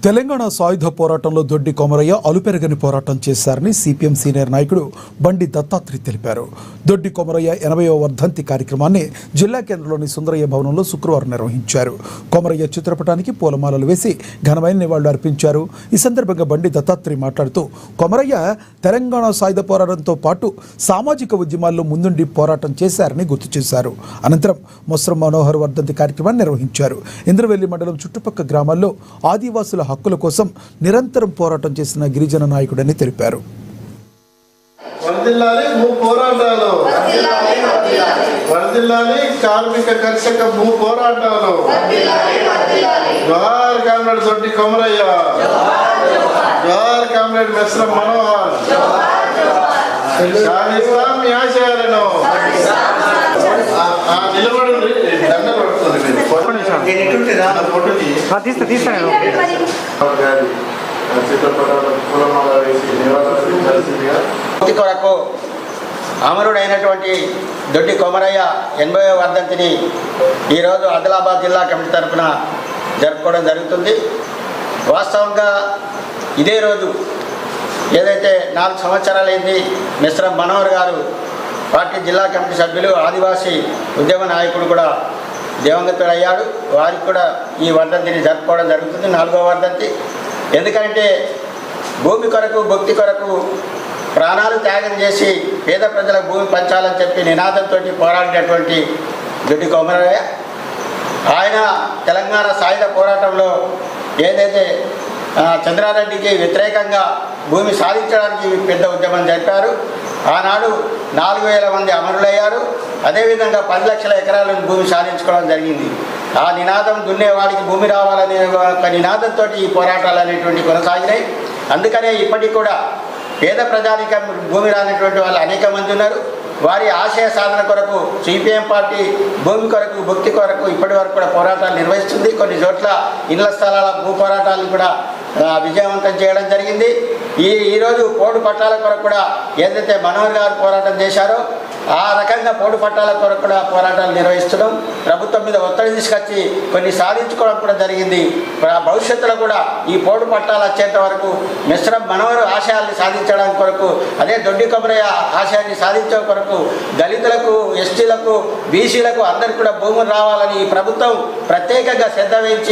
తెలంగాణ సాయుధ పోరాటంలో దొడ్డి కొమరయ్య అలుపెరగని పోరాటం చేశారని సిపిఎం సీనియర్ నాయకుడు బండి దత్తాత్రి తెలిపారు. దొడ్డి కొమరయ్య 80వ వర్ధంతి కార్యక్రమాన్ని జిల్లా కేంద్రంలోని సుందరయ్య భవనంలో శుక్రవారం నిర్వహించారు. కొమరయ్య చిత్రపటానికి పూలమాలలు వేసి ఘనమైన నివాళులు అర్పించారు. ఈ సందర్భంగా బండి దత్తాత్రి మాట్లాడుతూ కొమరయ్య తెలంగాణ సాయుధ పోరాటంతో పాటు సామాజిక ఉద్యమాల్లో ముందుండి పోరాటం చేశారని గుర్తు చేశారు. అనంతరం మొస్రం మనోహర్ వర్ధంతి కార్యక్రమాన్ని నిర్వహించారు. ఇంద్రవెల్లి మండలం చుట్టుపక్కల గ్రామాల్లో ఆదివాసుల హక్కుల కోసం నిరంతరం పోరాటం చేసిన గిరిజన నాయకుడని తెలిపారు. కార్మిక కర్షక భూ పోరాటాలు జోహార్ కామ్రేడ్ దొడ్డి కొమరయ్య, జోహార్ కామ్రేడ్ మెస్రం మనోహర్, సాధిస్తాం మీ ఆశయాలను. నిలబడి దండ పడుతుంది కొరకు అమరుడైనటువంటి దొడ్డి కొమరయ్య 80వ వర్ధంతిని ఈరోజు ఆదిలాబాద్ జిల్లా కమిటీ తరఫున జరుపుకోవడం జరుగుతుంది. వాస్తవంగా ఇదే రోజు ఏదైతే 4 సంవత్సరాలైంది మిశ్రం మనోహర్ గారు పార్టీ జిల్లా కమిటీ సభ్యులు ఆదివాసీ ఉద్యమ నాయకుడు కూడా దివంగతుడయ్యాడు. వారికి కూడా ఈ వర్ధంతిని జరుపుకోవడం జరుగుతుంది, 4వ వర్ధంతి. ఎందుకంటే భూమి కొరకు భక్తి కొరకు ప్రాణాలు త్యాగం చేసి పేద ప్రజలకు భూమి పంచాలని చెప్పి నినాదంతో పోరాడినటువంటి దొడ్డి కొమరయ్య, ఆయన తెలంగాణ సాయుధ పోరాటంలో ఏదైతే చంద్రారెడ్డికి వ్యతిరేకంగా భూమి సాధించడానికి పెద్ద ఉద్యమం జరిపారు. ఆనాడు 4000 మంది అమరులయ్యారు. అదేవిధంగా 10 లక్షల ఎకరాలను భూమి సాధించుకోవడం జరిగింది. ఆ నినాదం దున్నేవాడికి భూమి రావాలనే ఒక నినాదంతో ఈ పోరాటాలు అనేటువంటి కొనసాగినాయి. అందుకనే ఇప్పటికి కూడా పేద ప్రజానిక భూమి రానటువంటి వాళ్ళు అనేక మంది ఉన్నారు. వారి ఆశయ సాధన కొరకు సిపిఎం పార్టీ భూమి కొరకు భక్తి కొరకు ఇప్పటి వరకు కూడా పోరాటాలు నిర్వహిస్తుంది. కొన్ని చోట్ల ఇళ్ల స్థలాల భూ పోరాటాలను కూడా విజయవంతం చేయడం జరిగింది. ఈరోజు పోడు పట్టాల కొరకు కూడా ఏదైతే మనోహర్ గారు పోరాటం చేశారో ఆ రకంగా పోడు పట్టాల కొరకు కూడా పోరాటాలు నిర్వహిస్తున్నాం. ప్రభుత్వం మీద ఒత్తిడి తీసుకొచ్చి కొన్ని సాధించుకోవడం కూడా జరిగింది. భవిష్యత్తులో కూడా ఈ పోడు పట్టాలు వచ్చేంత వరకు మిశ్రం మనోహర్ ఆశయాల్ని సాధించడానికి కొరకు, అదే దొడ్డి కొమరయ్య ఆశయాన్ని సాధించే కొరకు దళితులకు, ఎస్టీలకు, బీసీలకు అందరికీ కూడా భూములు రావాలని ఈ ప్రభుత్వం ప్రత్యేకంగా శ్రద్ధ వహించి